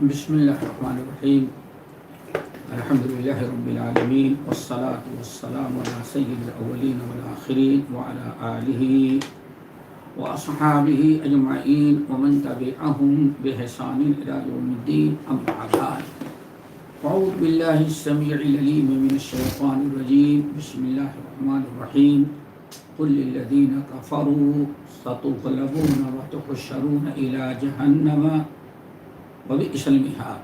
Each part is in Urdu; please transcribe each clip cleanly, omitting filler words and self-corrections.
بسم اللہ الرحمن الرحیم الحمد للہ رب العالمین والصلاة والسلام علی سید الاولین والآخرین وعلی آلہ واصحابہ اجمعین ومن تبعہم بإحسان الی یوم الدین اما بعد اعوذ باللہ السمیع العلیم من الشیطان الرجیم بسم اللہ الرحمن الرحیم قل للذین کفروا ستغلبون وتحشرون الی جہنم وبئس المہاد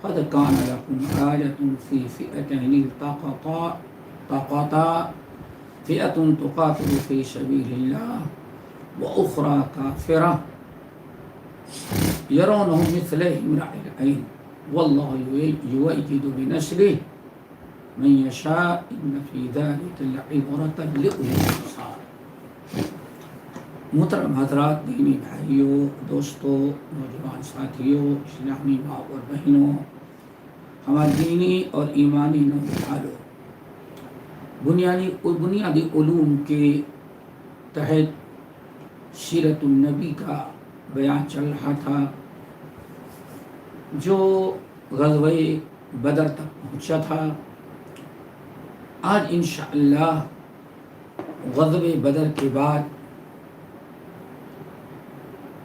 قد كان لكم آية في فئتين التقطا فئة تقاتل في سبيل الله وأخرى كافرة يرونهم مثليهم رأي العين والله يؤيد بنصره من يشاء إن في ذلك لعبرة لأولي الأبصار۔ محترم حضرات، دینی بھائیوں، دوستوں، نوجوان ساتھیوں، اسلامی ماں اور بہنوں، ہمارے دینی اور ایمانی نوجوانوں، بنیادی علوم کے تحت سیرت النبی کا بیان چل رہا تھا جو غزوہ بدر تک پہنچا تھا۔ آج انشاءاللہ غزوہ بدر کے بعد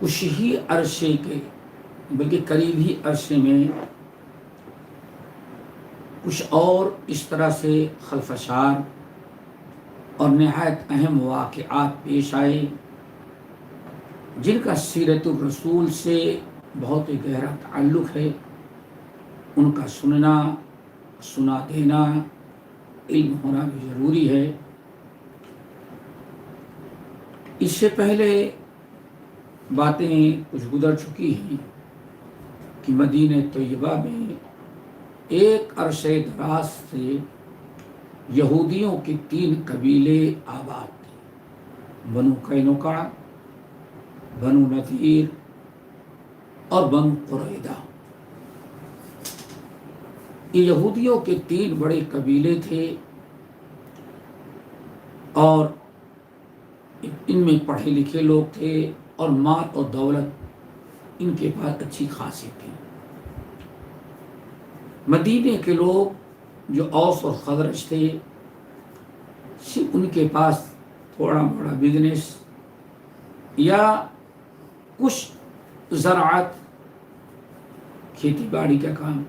کچھ ہی عرصے کے بلکہ قریب ہی عرصے میں کچھ اور اس طرح سے خلفشار اور نہایت اہم واقعات پیش آئے جن کا سیرت الرسول سے بہت گہرا تعلق ہے۔ ان کا سنا دینا علم ہونا بھی ضروری ہے۔ اس سے پہلے باتیں کچھ گزر چکی ہیں کہ مدینہ طیبہ میں ایک عرصہ دراز سے یہودیوں کے 3 قبیلے آباد تھے، بنو قینقاع، بنو نذیر اور بنو قریظہ۔ یہ یہودیوں کے 3 بڑے قبیلے تھے اور ان میں پڑھے لکھے لوگ تھے اور مال اور دولت ان کے پاس اچھی خاصی تھی۔ مدینے کے لوگ جو اوس اور خزرج تھے، صرف ان کے پاس تھوڑا بڑا بزنس یا کچھ زراعت، کھیتی باڑی کا کام،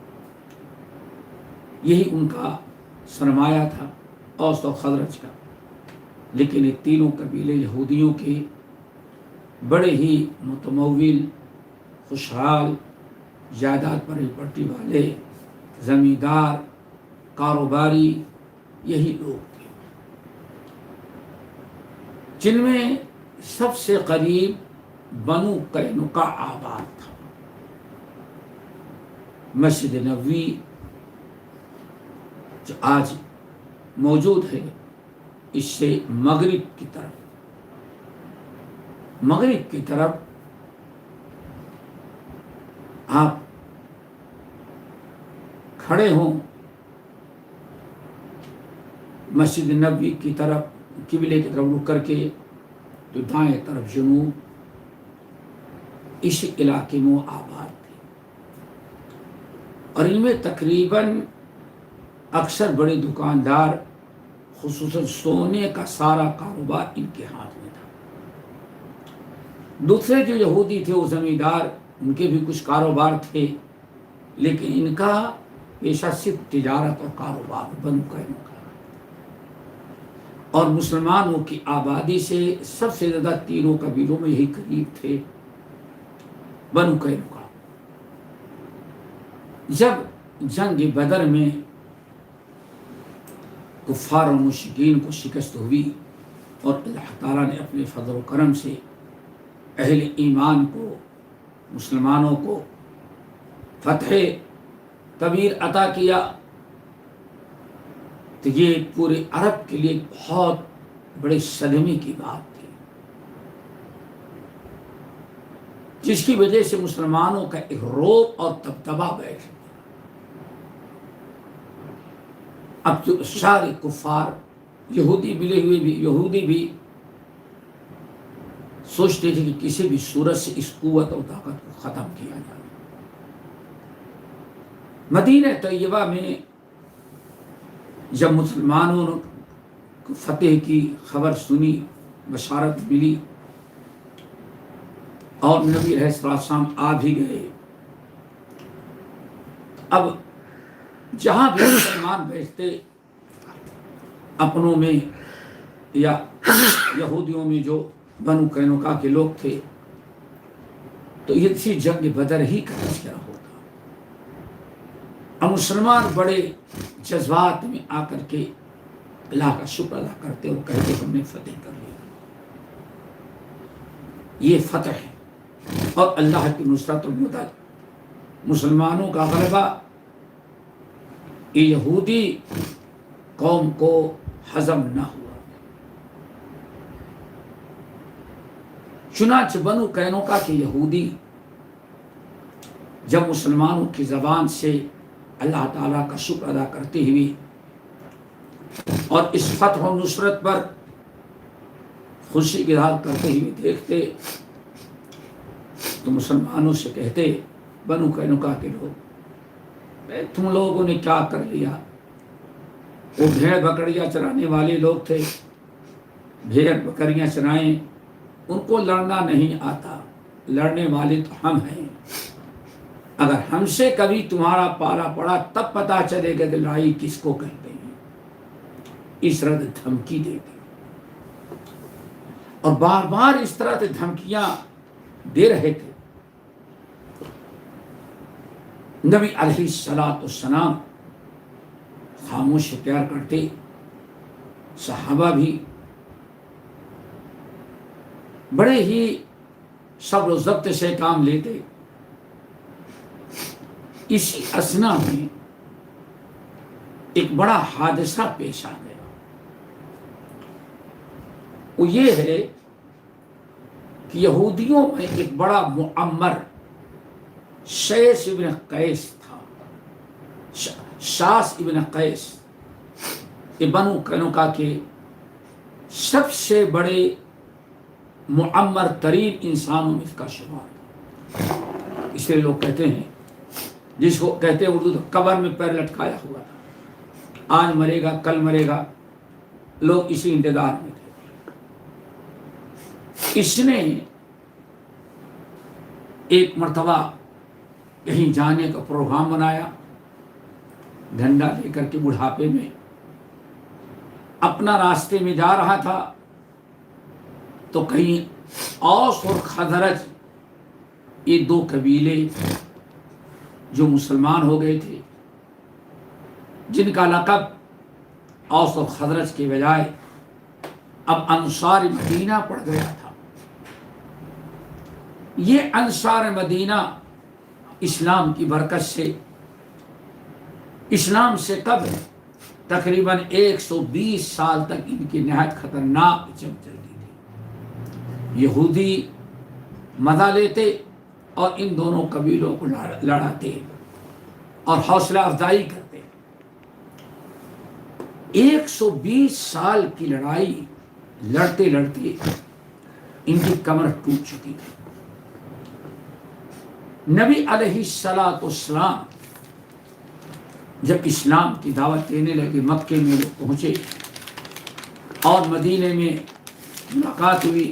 یہی ان کا سرمایہ تھا، اوس اور خزرج کا۔ لیکن یہ تینوں قبیلے یہودیوں کے بڑے ہی متمول، خوشحال، جائیداد پر پرٹی والے، زمیندار، کاروباری، یہی لوگ تھے جن میں سب سے قریب بنو قینقاع آباد تھا۔ مسجد نبوی جو آج موجود ہے، اس سے مغرب کی طرف آپ کھڑے ہوں، مسجد نبوی کی طرف قبلے کی طرف رخ کر کے، تو دائیں طرف جنوب، اس علاقے میں آباد تھے اور ان میں تقریباً اکثر بڑے دکاندار، خصوصاً سونے کا سارا کاروبار ان کے ہاتھ میں تھا۔ دوسرے جو یہودی تھے وہ زمیندار، ان کے بھی کچھ کاروبار تھے، لیکن ان کا پیشہ صرف تجارت اور کاروبار بنو قینقاع۔ اور مسلمانوں کی آبادی سے سب سے زیادہ تینوں قبیلوں میں یہی قریب تھے، بنو قینقاع۔ جب جنگ بدر میں کفار و مشرکین کو شکست ہوئی اور اللہ تعالیٰ نے اپنے فضل و کرم سے اہل ایمان کو، مسلمانوں کو فتح کبیر عطا کیا، تو یہ پورے عرب کے لیے بہت بڑے صدمے کی بات تھی، جس کی وجہ سے مسلمانوں کا ایک رعب اور دبدبہ بیٹھ گیا۔ اب تو سارے کفار، یہودی بھی سوچتے تھے کہ کسی بھی صورت سے اس قوت اور طاقت کو ختم کیا جائے، مدینہ طیبہ میں جب مسلمانوں کو فتح کی خبر سنی، بشارت ملی اور نبی علیہ السلام آ بھی گئے، اب جہاں بھی مسلمان بیٹھتے اپنوں میں یا یہودیوں میں جو بنو قینقاع کے لوگ تھے تو یہ تھی جنگ بدر ہی کا تذکرہ ہوتا، اور مسلمان بڑے جذبات میں آ کر کے اللہ کا شکر ادا کرتے اور کہتے ہم نے فتح کر لیا، یہ فتح ہے اور اللہ کی نصرت و مدد، مسلمانوں کا غلبہ یہ یہودی قوم کو ہضم نہ ہوا۔ چنانچہ بنو قینقاع کے یہودی جب مسلمانوں کی زبان سے اللہ تعالیٰ کا شکر ادا کرتے ہوئے اور اس فتح و نصرت پر خوشی کا اظہار کرتے ہوئے دیکھتے تو مسلمانوں سے کہتے، بنو قینقاع کے لوگ، تم لوگوں نے کیا کر لیا؟ وہ بھیڑ بکریاں چرانے والے لوگ تھے، بھیڑ بکریاں چرائیں، ان کو لڑنا نہیں آتا، لڑنے والے تو ہم ہیں، اگر ہم سے کبھی تمہارا پالا پڑا تب پتا چلے گا کہ لڑائی کس کو کہتے ہیں، اس طرح دھمکی دیتے اور بار بار اس طرح دھمکیاں دے رہے تھے۔ نبی علیہ السلام خاموش اختیار کرتے، صحابہ بھی بڑے ہی صبر و ضبط سے کام لیتے۔ اسی اثنا میں ایک بڑا حادثہ پیش آ گیا، وہ یہ ہے کہ یہودیوں میں ایک بڑا معمر شیس ابن قیس تھا، شاس ابن قیس، یہ بنو قینقاع کے سب سے بڑے معمر ترین انسانوں میں اس کا شمار، اس لیے لوگ کہتے ہیں، جس کو کہتے ہیں اردو قبر میں پیر لٹکایا ہوا تھا، آج مرے گا کل مرے گا، لوگ اسی انتظار میں تھے۔ اس نے ایک مرتبہ کہیں جانے کا پروگرام بنایا، ڈنڈا لے کر کے بڑھاپے میں اپنا راستے میں جا رہا تھا تو کہیں اوس اور خزرج، یہ دو قبیلے جو مسلمان ہو گئے تھے، جن کا لقب اوس اور خزرج کے بجائے اب انصار مدینہ پڑ گیا تھا۔ یہ انصار مدینہ اسلام کی برکت سے، اسلام سے قبل تقریباً 120 سال تک ان کی نہایت خطرناک جنگ چلتی تھی۔ یہودی مزہ لیتے اور ان دونوں قبیلوں کو لڑاتے اور حوصلہ افزائی کرتے۔ 120 سال کی لڑائی لڑتے لڑتے ان کی کمر ٹوٹ چکی تھی۔ نبی علیہ السلام جب اسلام کی دعوت دینے لگے، مکے میں وہ پہنچے اور مدینے میں ملاقات ہوئی،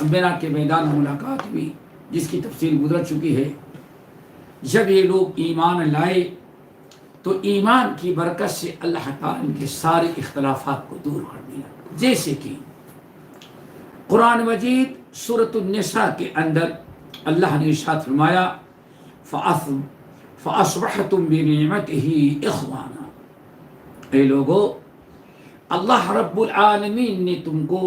بنا کے میدان میں ملاقات ہوئی جس کی تفصیل گزر چکی ہے۔ جب یہ لوگ ایمان لائے تو ایمان کی برکت سے اللہ تعالیٰ ان کے سارے اختلافات کو دور کر دیا، جیسے کہ قرآن مجید سورۃ النساء کے اندر اللہ نے ارشاد فرمایا، فَأَصْبَحْتُمْ بِنِعْمَتِهِ إِخْوَانًا، اے لوگو اللہ رب العالمین نے تم کو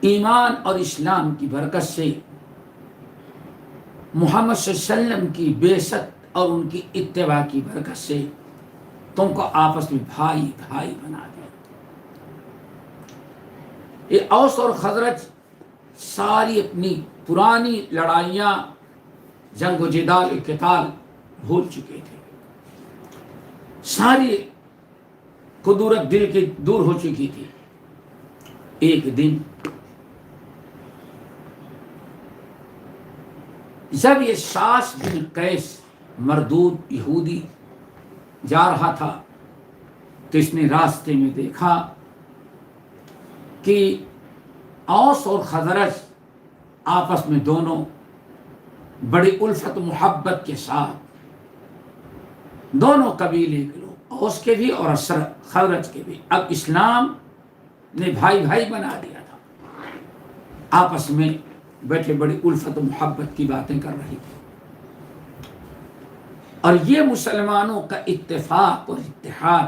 ایمان اور اسلام کی برکت سے، محمد صلی اللہ علیہ وسلم کی بعثت اور ان کی اتباع کی برکت سے تم کو آپس میں بھائی بھائی بنا دیا۔ یہ اوس اور خزرج ساری اپنی پرانی لڑائیاں، جنگ و جدال قتال بھول چکے تھے، ساری قدورت دل کی دور ہو چکی تھی۔ ایک دن جب یہ شاس بن قیس مردود یہودی جا رہا تھا تو اس نے راستے میں دیکھا کہ اوس اور خزرج آپس میں دونوں بڑی الفت محبت کے ساتھ، دونوں قبیلے کے لوگ، اوس کے بھی اور خزرج کے بھی، اب اسلام نے بھائی بھائی بنا دیا تھا، آپس میں بیٹھے بڑی الفت محبت کی باتیں کر رہی تھی، اور یہ مسلمانوں کا اتفاق اور اتحاد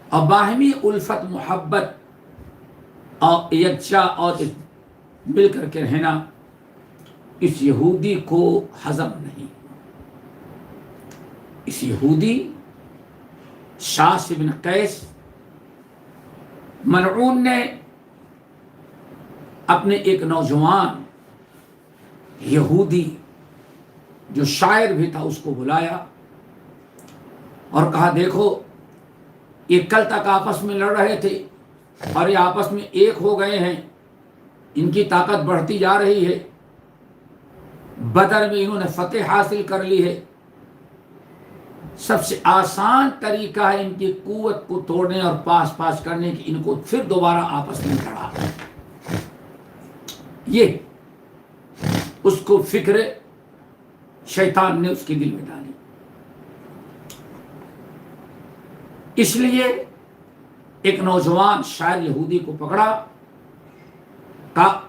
اور باہمی الفت محبت اور یکجا اور مل کر کے رہنا اس یہودی کو ہضم نہیں، اس یہودی شاس بن قیس ملعون نے اپنے ایک نوجوان یہودی جو شاعر بھی تھا اس کو بلایا اور کہا دیکھو یہ کل تک آپس میں لڑ رہے تھے اور یہ آپس میں ایک ہو گئے ہیں، ان کی طاقت بڑھتی جا رہی ہے، بدر میں انہوں نے فتح حاصل کر لی ہے، سب سے آسان طریقہ ہے ان کی قوت کو توڑنے اور پاس پاس کرنے کی، ان کو پھر دوبارہ آپس میں لڑا۔ یہ اس کو فکر شیطان نے اس کے دل میں ڈالی، اس لیے ایک نوجوان شاعر یہودی کو پکڑا، کہا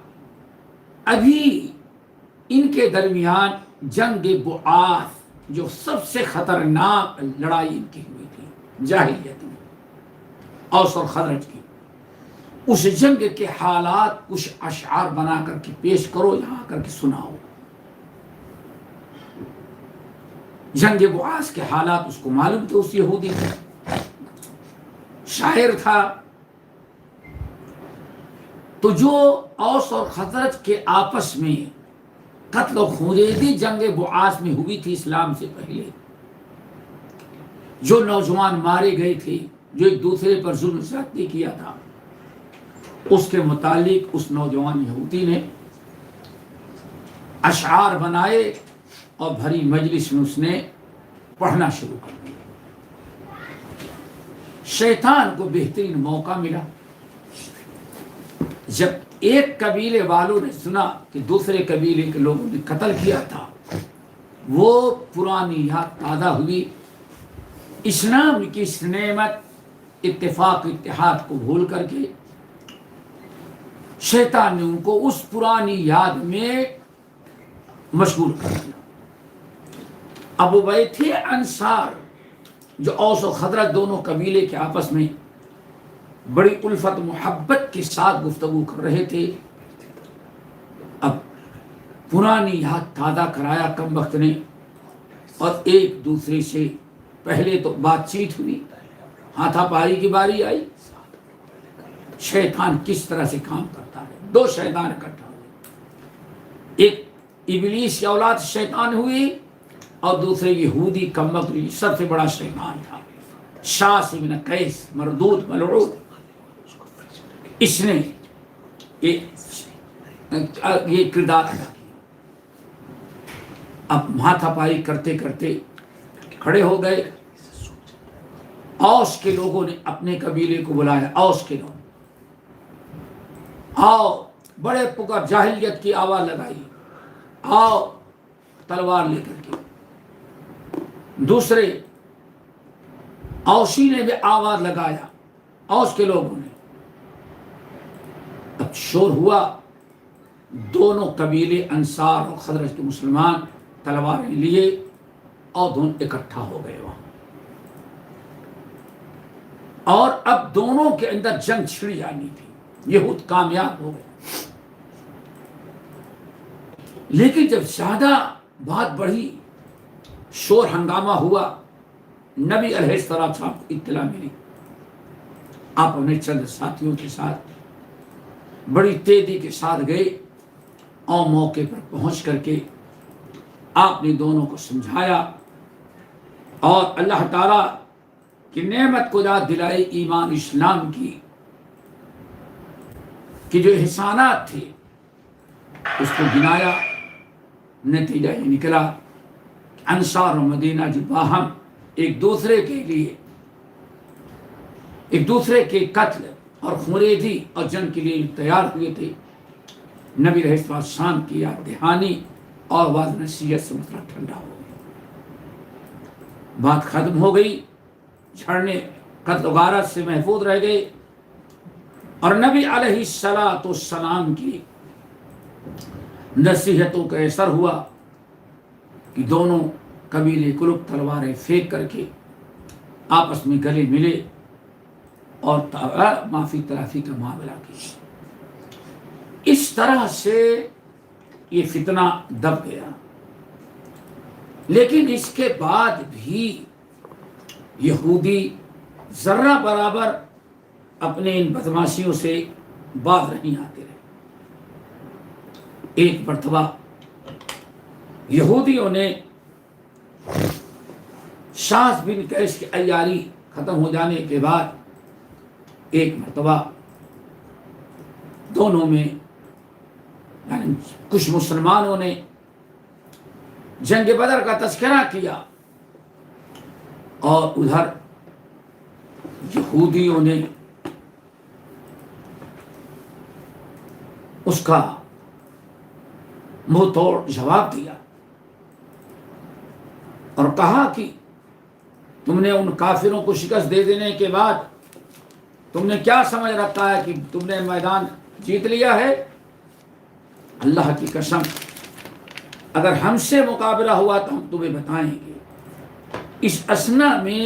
ابھی ان کے درمیان جنگ بعاث جو سب سے خطرناک لڑائی ان کی ہوئی تھی جاہلیت میں، اوس اور خزرج کی، اس جنگ کے حالات کچھ اشعار بنا کر کے پیش کرو، یہاں کر کے سناؤ۔ جنگ بعاث کے حالات اس کو معلوم تھے، اس یہودی کو، شاعر تھا، تو جو اوس اور خزرج کے آپس میں قتل و خونریزی جنگ بعاث میں ہوئی تھی اسلام سے پہلے، جو نوجوان مارے گئے تھے، جو ایک دوسرے پر ظلم زیادتی کیا تھا، اس کے متعلق اس نوجوان یہودی نے اشعار بنائے اور بھری مجلس میں اس نے پڑھنا شروع کر دیا۔ شیطان کو بہترین موقع ملا، جب ایک قبیلے والوں نے سنا کہ دوسرے قبیلے کے لوگوں نے قتل کیا تھا، وہ پرانی یاد تازہ ہوئی، اسلام کی اس نعمت اتفاق اتحاد کو بھول کر کے شیطان نے ان کو اس پرانی یاد میں مشغول کر دیا۔ اب وہ بیٹھے انصار جو اوس و خزرج دونوں قبیلے کے آپس میں بڑی الفت محبت کے ساتھ گفتگو کر رہے تھے، اب پرانی یاد تازہ کرایا کم وقت نے، اور ایک دوسرے سے پہلے تو بات چیت ہوئی، ہاتھا پائی کی باری آئی، شیطان کس طرح سے کام کرتا ہے، دو شیطان اکٹھا ہوئے، ایک ابلیس کی اولاد شیطان ہوئی اور دوسرے یہودی کمبخت سب سے بڑا شیطان تھا شاس بن قیس مردود ملعون، اس نے یہ کردار ادا کیا۔ اب ہاتھا پائی کرتے کرتے کھڑے ہو گئے، اوس کے لوگوں نے اپنے قبیلے کو بلایا، اوس کے لوگ آؤ، بڑے پکار جاہلیت کی آواز لگائی، آؤ تلوار لے کر کے، دوسرے اوسی نے بھی آواز لگایا، اوس کے لوگوں نے، اب شور ہوا، دونوں قبیلے انصار اور خزرج کے مسلمان تلواریں لیے اور دونوں اکٹھا ہو گئے وہاں، اور اب دونوں کے اندر جنگ چھڑ جانی تھی، یہود کامیاب ہو گئے، لیکن جب زیادہ بات بڑھی، شور ہنگامہ ہوا، نبی علیہ السلام کو اطلاع ملی، آپ اپنے چند ساتھیوں کے ساتھ بڑی تیزی کے ساتھ گئے اور موقع پر پہنچ کر کے آپ نے دونوں کو سمجھایا اور اللہ تعالی کی نعمت کو یاد دلائی، ایمان اسلام کی کہ جو احسانات تھے اس کو گنایا، نتیجہ یہ نکلا کہ انصار و مدینہ جو باہم ایک دوسرے کے لیے ایک دوسرے کے قتل اور خونریزی اور جنگ کے لیے تیار ہوئے تھے، نبی علیہ السلام کی یاد دہانی اور واضح نصیحت سے مسئلہ ٹھنڈا ہو گیا، بات ختم ہو گئی، جھڑنے قتل و غارت سے محفوظ رہ گئے، اور نبی علیہ السلام کی نصیحتوں کا اثر ہوا کہ دونوں قبیلے قلب تلواریں پھینک کر کے آپس میں گلے ملے اور معافی تلافی کا معاملہ کیا۔ اس طرح سے یہ فتنہ دب گیا، لیکن اس کے بعد بھی یہودی ذرہ برابر اپنے ان بدماشیوں سے باز نہیں آتے رہے۔ ایک مرتبہ یہودیوں نے شاذ بن قیس کی عیاری ختم ہو جانے کے بعد ایک مرتبہ دونوں میں یعنی کچھ مسلمانوں نے جنگ بدر کا تذکرہ کیا اور ادھر یہودیوں نے اس کا منہ توڑ جواب دیا اور کہا کہ تم نے ان کافروں کو شکست دے دینے کے بعد تم نے کیا سمجھ رکھا ہے کہ تم نے میدان جیت لیا ہے؟ اللہ کی قسم اگر ہم سے مقابلہ ہوا تو ہم تمہیں بتائیں گے۔ اس اثنا میں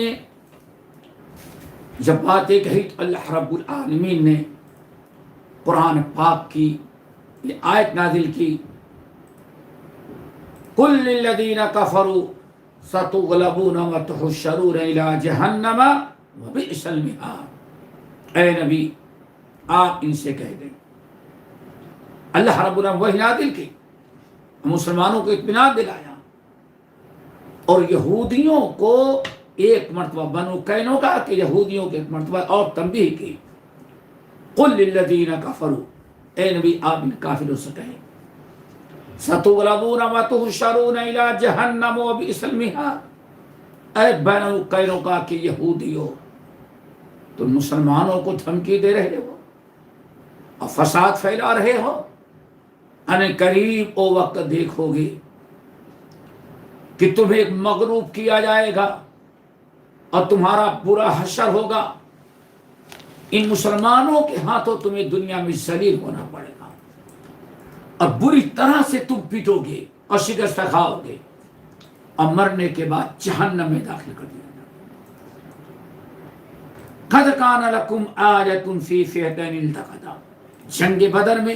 جب باتیں کہی تو اللہ رب العالمین نے قرآن پاک کی یہ آیت نازل کی، قل للذین کفروا ستغلبون وتحشرون الی جہنم وبئس المہاد۔ اے نبی آپ ان سے کہہ دیں، اللہ رب العالمین وحی نازل کی، مسلمانوں کو اطمینان دلایا اور یہودیوں کو ایک مرتبہ بنو قینوقاع کے یہودیوں کے ایک مرتبہ اور تنبیہ کی، قل للذین کفروا، اے نبی آپ ان کافروں سے کہیں، ستغلبون وتحشرون الی جہنم وبئس المہاد، اے بنو قینوقاع کے یہودیوں تم مسلمانوں کو دھمکی دے رہے ہو اور فساد پھیلا رہے ہو، ان قریب او وقت دیکھو گے کہ تمہیں مغلوب کیا جائے گا اور تمہارا برا حشر ہوگا، ان مسلمانوں کے ہاتھوں تمہیں دنیا میں ذلیل ہونا پڑے گا اور بری طرح سے تم پیٹو گے اور شکست کھاؤ گے اور مرنے کے بعد جہنم میں داخل کر دیا جائے گا۔ قد کان لکم آیۃ فی فئتین التقطا، جنگ بدر میں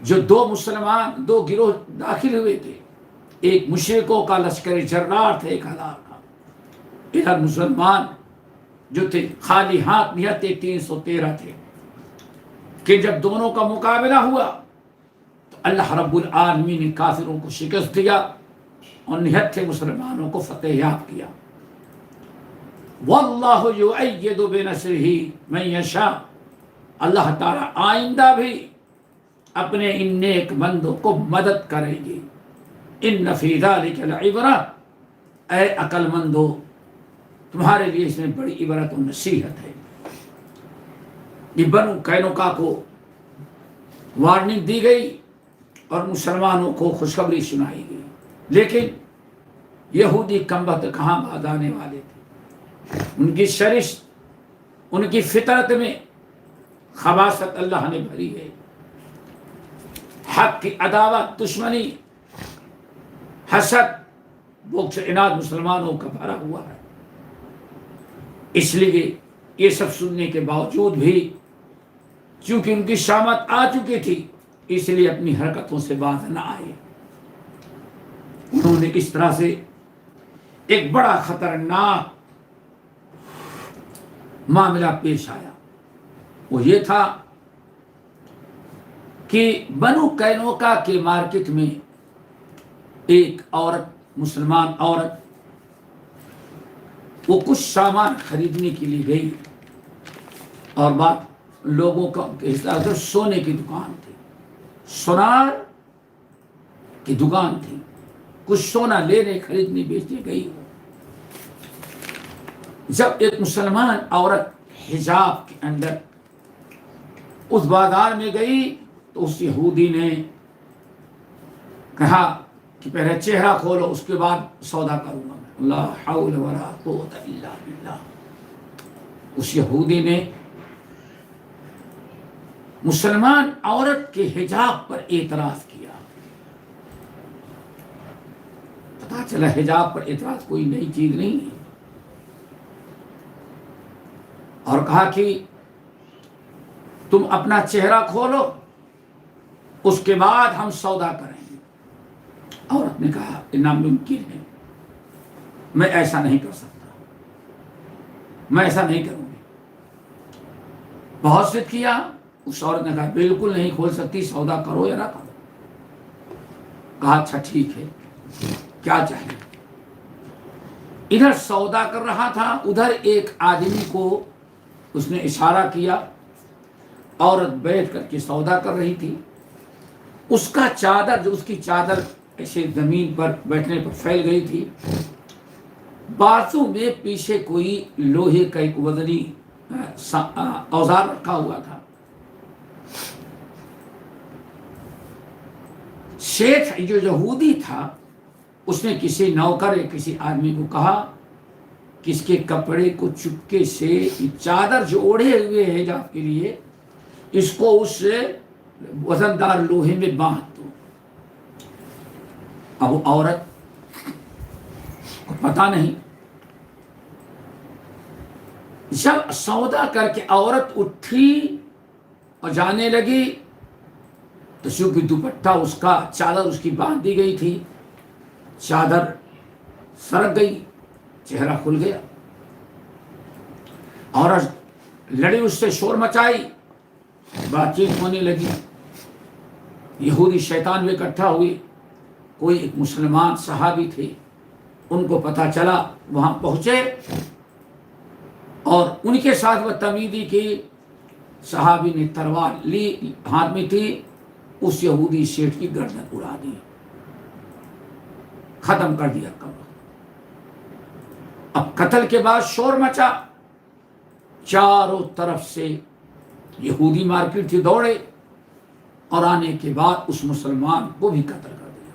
جو دو گروہ داخل ہوئے تھے، ایک مشرکوں کا لشکر جرار تھا 1000 کا، ادھر مسلمان جو تھے خالی ہاتھ نہتے 313 تھے، کہ جب دونوں کا مقابلہ ہوا تو اللہ رب العالمین نے کافروں کو شکست دیا اور نہتے مسلمانوں کو فتح یاب کیا۔ واللہ یؤید بنصرہ من یشاء، اللہ تعالی آئندہ بھی اپنے ان نیک بندوں کو مدد کریں گے۔ ان فی ذلک لعبرہ، اے عقل مندو تمہارے لیے اس میں بڑی عبرت و نصیحت ہے۔ یہ بنو قینوقاع کو وارننگ دی گئی اور مسلمانوں کو خوشخبری سنائی گئی، لیکن یہودی کمبخت کہاں باز آنے والے تھے، ان کی شرش ان کی فطرت میں خباثت اللہ نے بھری ہے، حق کی عداوت، دشمنی، حسد، بغض، عناد مسلمانوں کا بھرا ہوا ہے۔ اس لیے یہ سب سننے کے باوجود بھی چونکہ ان کی شامت آ چکی تھی، اس لیے اپنی حرکتوں سے باز نہ آئے۔ انہوں نے اس طرح سے ایک بڑا خطرناک معاملہ پیش آیا، وہ یہ تھا کہ بنو قینوقاع کے مارکیٹ میں ایک عورت، مسلمان عورت، وہ کچھ سامان خریدنے کے لیے گئی اور بات لوگوں کا سونے کی دکان تھی، سونار کی دکان تھی، کچھ سونا لینے خریدنے بیچنے گئی. جب ایک مسلمان عورت حجاب کے اندر اس بازار میں گئی تو اس یہودی نے کہا کہ پہلے چہرہ کھولو اس کے بعد سودا کروں گا. لا حول ولا قوت الا باللہ. اس یہودی نے مسلمان عورت کے حجاب پر اعتراض کیا. پتا چلا حجاب پر اعتراض کوئی نئی چیز نہیں ہے. اور کہا کہ تم اپنا چہرہ کھولو اس کے بعد ہم سودا کریں گے. عورت نے کہا کہ ناممکن ہے، میں ایسا نہیں کر سکتا، میں ایسا نہیں کروں گی. بہت ضد کیا. اس عورت نے کہا بالکل نہیں کھول سکتی، سودا کرو یا نہ کرو. کہا اچھا ٹھیک ہے، کیا چاہیے. ادھر سودا کر رہا تھا، ادھر ایک آدمی کو اس نے اشارہ کیا. عورت بیٹھ کر کے سودا کر رہی تھی. اس کا چادر، جو اس کی چادر ایسے زمین پر بیٹھنے پر پھیل گئی تھی، بازو میں پیچھے کوئی لوہے کا ایک وزنی اوزار رکھا ہوا تھا. شیخ جو یہودی تھا اس نے کسی نوکر یا کسی آدمی کو کہا کہ اس کے کپڑے کو چپکے سے چادر جو اوڑھے ہوئے ہے حجاب کے لیے، اس کو اس وزندار لوہے میں باندھ دو. اب وہ عورت کو پتا نہیں. جب سودا کر کے عورت اٹھی اور جانے لگی تو چونکہ دوپٹہ اس کا، چادر اس کی باندھ دی گئی تھی، چادر سرک گئی، چہرہ کھل گیا. عورت لڑی، اس سے شور مچائی، بات چیت ہونے لگی. یہودی شیطان بھی اکٹھا ہوئے. کوئی ایک مسلمان صحابی تھے، ان کو پتہ چلا، وہاں پہنچے اور ان کے ساتھ بدتمیزی کی. صحابی نے تلوار لی، ہاتھ میں تھی، اس یہودی شیخ کی گردن اڑا دی، ختم کر دیا. اب قتل کے بعد شور مچا، چاروں طرف سے یہودی مارکیٹ سے دوڑے اور آنے کے بعد اس مسلمان کو بھی قتل کر دیا.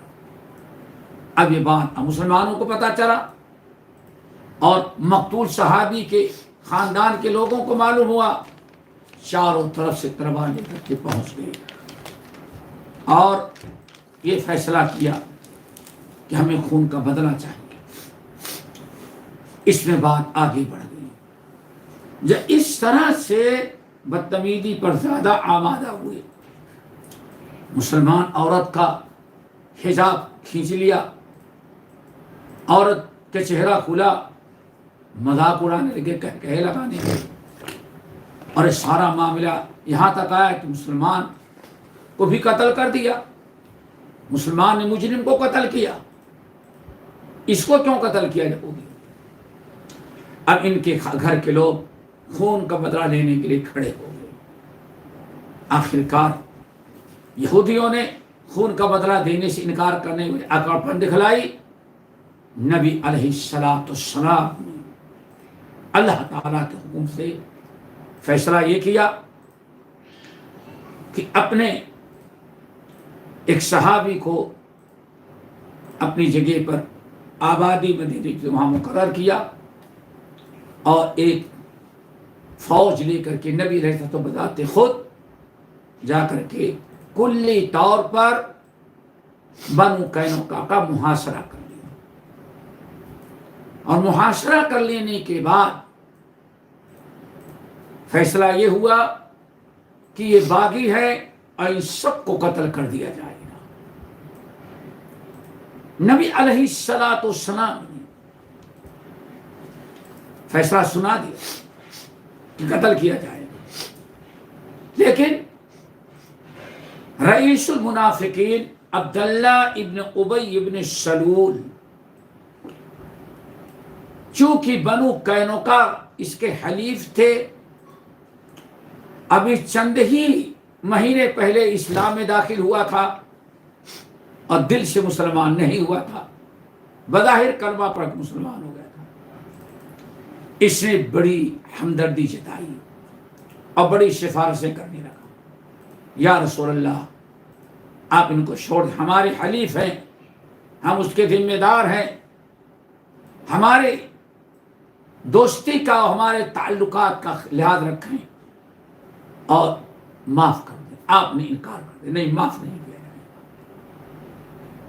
اب یہ بات مسلمانوں کو پتا چلا اور مقتول صحابی کے خاندان کے لوگوں کو معلوم ہوا. چاروں طرف سے تلوار لے کر کے پہنچ گئے اور یہ فیصلہ کیا کہ ہمیں خون کا بدلہ چاہیے. اس میں بات آگے بڑھ گئی. جب اس طرح سے بدتمیزی پر زیادہ آمادہ ہوئے، مسلمان عورت کا حجاب کھینچ لیا، عورت کا چہرہ کھلا، مذاق اڑانے لگے، کہے لگانے لگے. اور یہ سارا معاملہ یہاں تک آیا کہ مسلمان کو بھی قتل کر دیا. مسلمان نے مجرم کو قتل کیا. اس کو کیوں قتل کیا یہودی؟ اب ان کے گھر کے لوگ خون کا بدلہ لینے کے لیے کھڑے ہو گئے. آخرکار یہودیوں نے خون کا بدلہ دینے سے انکار کرنے میں اکڑپن دکھلائی. نبی علیہ السلام نے اللہ تعالیٰ کے حکم سے فیصلہ یہ کیا کہ اپنے ایک صحابی کو اپنی جگہ پر آبادی میں دینے کے لیے وہاں مقرر کیا اور ایک فوج لے کر کے نبی رہتا تو بذات خود جا کر کے کلی طور پر بنو قینقاع کا محاصرہ کر لیا. اور محاصرہ کر لینے کے بعد فیصلہ یہ ہوا کہ یہ باغی ہے اور ان سب کو قتل کر دیا جائے گا. نبی علیہ السلام نے فیصلہ سنا دیا کہ قتل کیا جائے گا. لیکن رئیس المنافقین عبداللہ ابن ابی ابن سلول، چونکہ بنو قینقاع اس کے حلیف تھے، ابھی چند ہی مہینے پہلے اسلام میں داخل ہوا تھا اور دل سے مسلمان نہیں ہوا تھا. بظاہر کلمہ پڑھ کے مسلمان ہو گیا تھا. اس نے بڑی ہمدردی جتائی اور بڑی سفارشیں کرنے لگا. یا رسول اللہ آپ ان کو چھوڑ دیں، ہمارے حلیف ہیں، ہم اس کے ذمہ دار ہیں، ہمارے دوستی کا ہمارے تعلقات کا لحاظ رکھیں اور معاف کر دیں. آپ نے انکار کر دیا، نہیں معاف نہیں کیا جائے گا.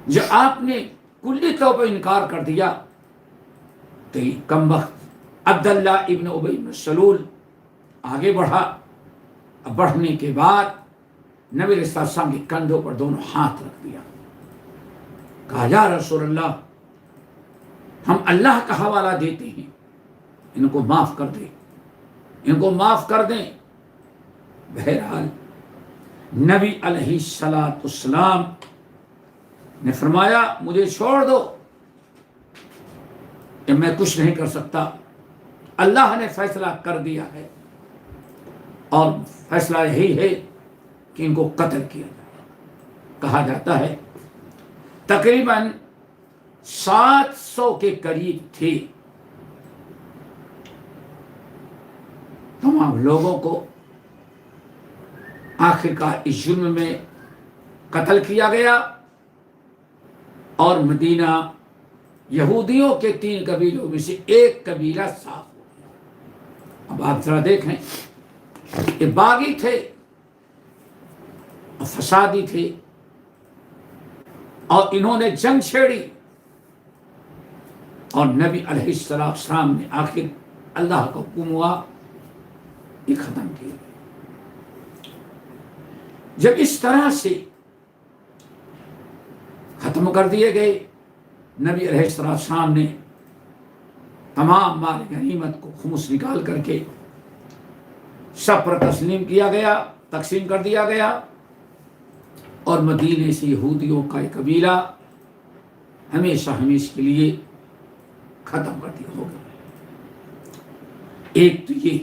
جو آپ نے کلی طور پر انکار کر دیا تو یہ کمبخت عبداللہ ابن ابی بن سلول آگے بڑھا. بڑھنے کے بعد نبی علیہ السلام کے کندھوں پر دونوں ہاتھ رکھ دیا. کہا یا رسول اللہ ہم اللہ کا حوالہ دیتے ہیں، ان کو معاف کر دیں، ان کو معاف کر دیں. بہرحال نبی علیہ السلام نے فرمایا مجھے چھوڑ دو، کہ میں کچھ نہیں کر سکتا، اللہ نے فیصلہ کر دیا ہے اور فیصلہ یہی ہے کہ ان کو قتل کیا جائے. کہا جاتا ہے تقریباً 700 کے قریب تھے. تمام لوگوں کو آخر کار اس جرم میں قتل کیا گیا اور مدینہ یہودیوں کے 3 قبیلوں میں سے ایک قبیلہ صاف ہو گیا. اب آپ ذرا دیکھیں، یہ باغی تھے اور فسادی تھے اور انہوں نے جنگ چھیڑی اور نبی علیہ السلام نے آخر اللہ کا حکم ہوا یہ ختم کیا. جب اس طرح سے ختم کر دیے گئے، نبی علیہ السلام نے تمام مال غنیمت کو خمس نکال کر کے سب پر تقسیم کر دیا گیا اور مدینے سے یہودیوں کا ایک قبیلہ ہمیشہ کے لیے ختم کر دیا ہو گیا. ایک تو یہ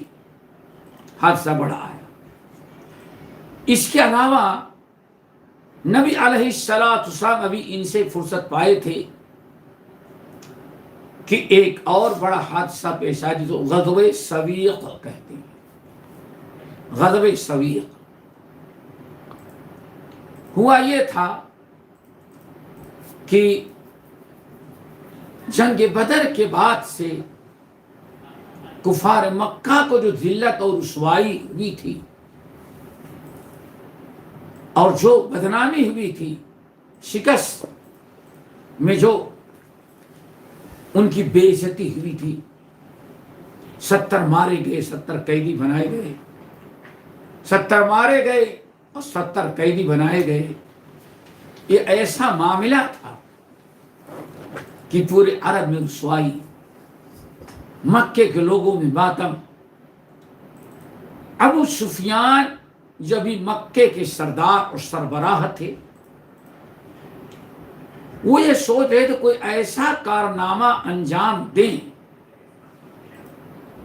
حادثہ بڑا آیا. اس کے علاوہ نبی علیہ السلام ابھی ان سے فرصت پائے تھے کہ ایک اور بڑا حادثہ پیش آیا جسے غزوہ سویق کہتے ہیں. غزوہ سویق ہوا یہ تھا کہ جنگ بدر کے بعد سے کفار مکہ کو جو ذلت اور رسوائی ہوئی تھی اور جو بدنامی ہوئی تھی، شکست میں جو ان کی بے عزتی ہوئی تھی، 70 مارے گئے، 70 قیدی بنائے گئے، 70 مارے گئے اور 70 قیدی بنائے گئے. یہ ایسا معاملہ تھا کہ پورے عرب میں رسوائی، مکے کے لوگوں میں ماتم. ابو سفیان جب بھی مکے کے سردار اور سربراہ تھے، وہ یہ سوچ رہے تھے کوئی ایسا کارنامہ انجام دیں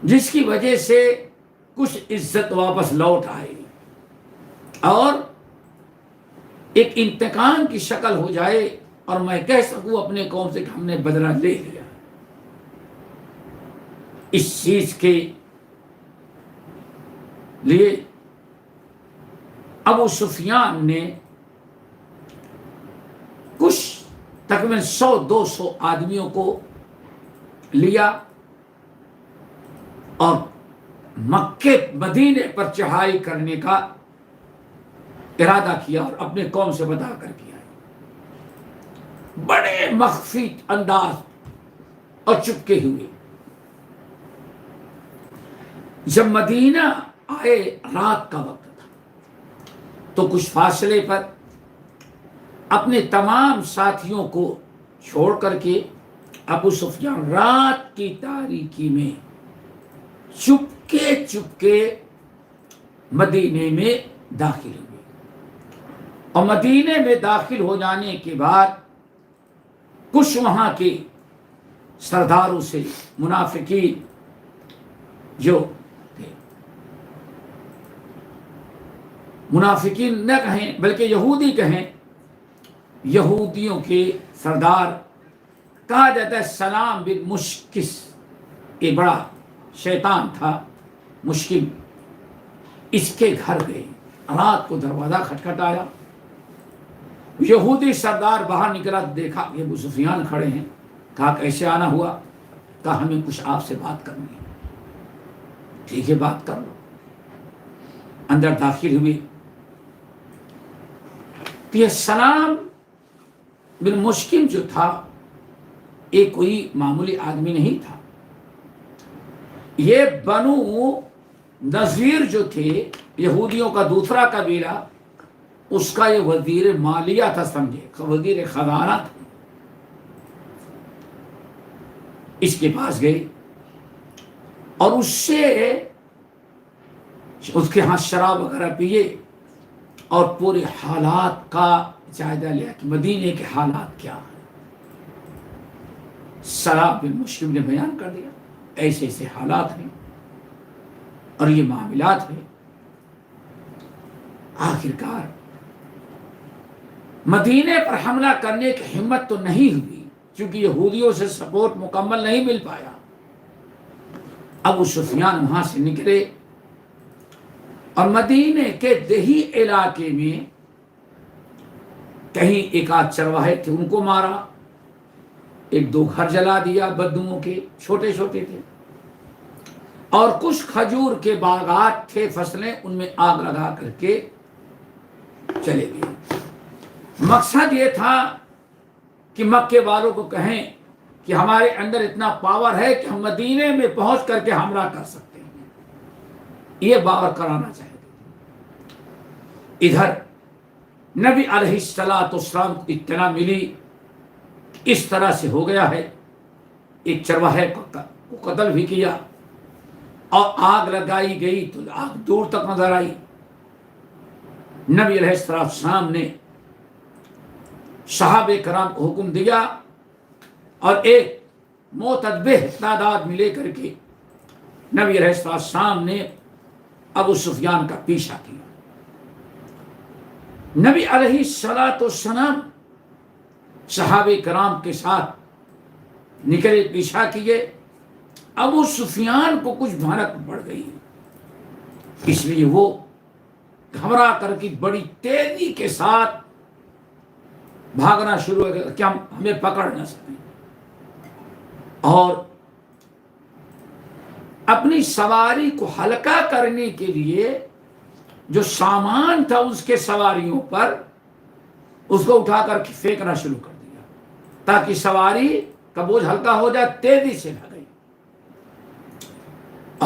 جس کی وجہ سے کچھ عزت واپس لوٹ آئے اور ایک انتقام کی شکل ہو جائے اور میں کہہ سکوں اپنے قوم سے کہ ہم نے بدلہ لے لیا. اس چیز کے لیے ابو سفیان نے کچھ تقریباً 100-200 آدمیوں کو لیا اور مکے مدینے پر چڑھائی کرنے کا ارادہ کیا اور اپنے قوم سے بتا کر کیا. بڑے مخفی انداز اور چپکے ہوئے. جب مدینہ آئے رات کا وقت تھا تو کچھ فاصلے پر اپنے تمام ساتھیوں کو چھوڑ کر کے ابو سفیان رات کی تاریکی میں چپکے چپکے مدینے میں داخل ہوئے اور مدینے میں داخل ہو جانے کے بعد کچھ وہاں کے سرداروں سے منافقین جو تھے، منافقین نہ کہیں بلکہ یہودی کہیں، یہودیوں کے سردار کہا جاتا ہے سلام بن مشکس، ایک بڑا شیطان تھا مشکل، اس کے گھر گئے، رات کو دروازہ کھٹکھٹایا، یہودی سردار باہر نکلا، دیکھا کہ ابو سفیان کھڑے ہیں، کہا کیسے آنا ہوا؟ کہا ہمیں کچھ آپ سے بات کرنی ہے۔ ٹھیک ہے بات کر لو۔ اندر داخل ہوئے، یہ سلام بن مشکل جو تھا یہ کوئی معمولی آدمی نہیں تھا، یہ بنو نذیر جو تھے یہودیوں کا دوسرا قبیلہ، اس کا یہ وزیر مالیہ تھا، سمجھے، وزیر خزانہ تھا۔ اس کے پاس گئے اور اس سے اس کے ہاں شراب وغیرہ پیے اور پورے حالات کا جائزہ لیا کہ مدینے کے حالات کیا ہیں۔ سلام بن مشکل نے بیان کر دیا ایسے ایسے حالات ہیں اور یہ معاملات ہیں۔ آخرکار مدینے پر حملہ کرنے کی ہمت تو نہیں ہوئی، کیونکہ یہودیوں سے سپورٹ مکمل نہیں مل پایا۔ ابو سفیان وہاں سے نکلے اور مدینے کے دیہی علاقے میں کہیں ایک آدھ چرواہے تھے، ان کو مارا، ایک دو گھر جلا دیا بدوؤں کے، چھوٹے چھوٹے تھے، اور کچھ کھجور کے باغات تھے، فصلیں، ان میں آگ لگا کر کے چلے گئے۔ مقصد یہ تھا کہ مکے والوں کو کہیں کہ ہمارے اندر اتنا پاور ہے کہ ہم مدینے میں پہنچ کر کے حملہ کر سکتے ہیں، یہ باور کرانا چاہتے تھے۔ ادھر نبی علیہ السلام کو اطلاع ملی اس طرح سے ہو گیا ہے، ایک چرواہے کو قتل بھی کیا اور آگ لگائی گئی تو آگ دور تک نظر آئی۔ نبی علیہ السلام نے صحابہ کرام کو حکم دیا اور ایک معتدبہ تعداد میں لے کر کے نبی علیہ السلام نے ابو سفیان کا پیچھا کیا۔ نبی علیہ السلام صحابہ کرام کے ساتھ نکلے، پیچھا کیے، ابو سفیان کو کچھ بھنک پڑ گئی، اس لیے وہ گھبرا کر کے بڑی تیزی کے ساتھ بھاگنا شروع ہو گیا کہ ہمیں پکڑ نہ سکیں، اور اپنی سواری کو ہلکا کرنے کے لیے جو سامان تھا اس کے سواریوں پر اس کو اٹھا کر کے پھینکنا شروع کر دیا تاکہ سواری کا بوجھ ہلکا ہو جائے، تیزی سے بھاگی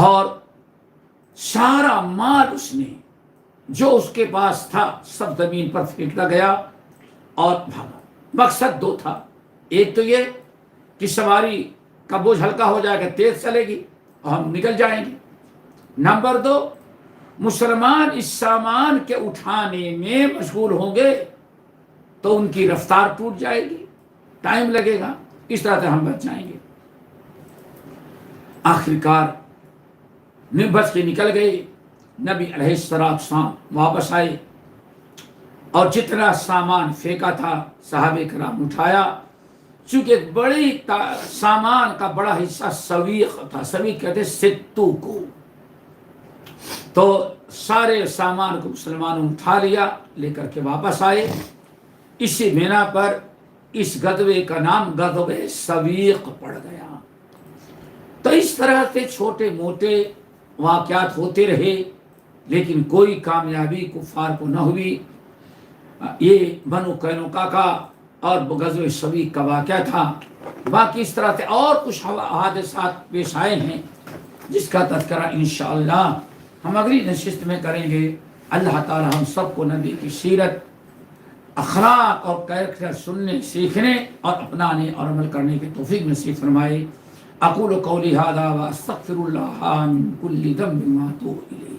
اور سارا مال اس نے جو اس کے پاس تھا سب زمین پر پھینکتا گیا اور بھاگا۔ مقصد دو تھا، ایک تو یہ کہ سواری کا بوجھ ہلکا ہو جائے گا، تیز چلے گی اور ہم نکل جائیں گے، نمبر دو مسلمان اس سامان کے اٹھانے میں مشغول ہوں گے تو ان کی رفتار ٹوٹ جائے گی، ٹائم لگے گا، اس طرح سے ہم بچ جائیں گے۔ آخرکار بچ کے نکل گئے، نبی علیہ السلام واپس آئے اور جتنا سامان پھینکا تھا صحابہ کرام اٹھایا، چونکہ ایک بڑی سامان کا بڑا حصہ سویق تھا، سویق کہتے ستو کو، تو سارے سامان کو مسلمانوں نے اٹھا لیا، لے کر کے واپس آئے۔ اسی بنا پر اس غزوے کا نام غزوہ سویق پڑ گیا۔ تو اس طرح سے چھوٹے موٹے واقعات ہوتے رہے لیکن کوئی کامیابی کفار کو نہ ہوئی۔ یہ بنو قینقاع کا اور غزوہ سویق کا واقعہ تھا۔ باقی اس طرح سے اور کچھ حادثات پیش آئے ہیں جس کا تذکرہ انشاءاللہ ہم اگلی نشست میں کریں گے۔ اللہ تعالی ہم سب کو نبی کی سیرت، اخلاق اور کیریکٹر سننے، سیکھنے اور اپنانے اور عمل کرنے کی توفیق نصیب فرمائے۔ اقول قولی ھذا واستغفر اللہ من کل ذنب واتوب الیہ۔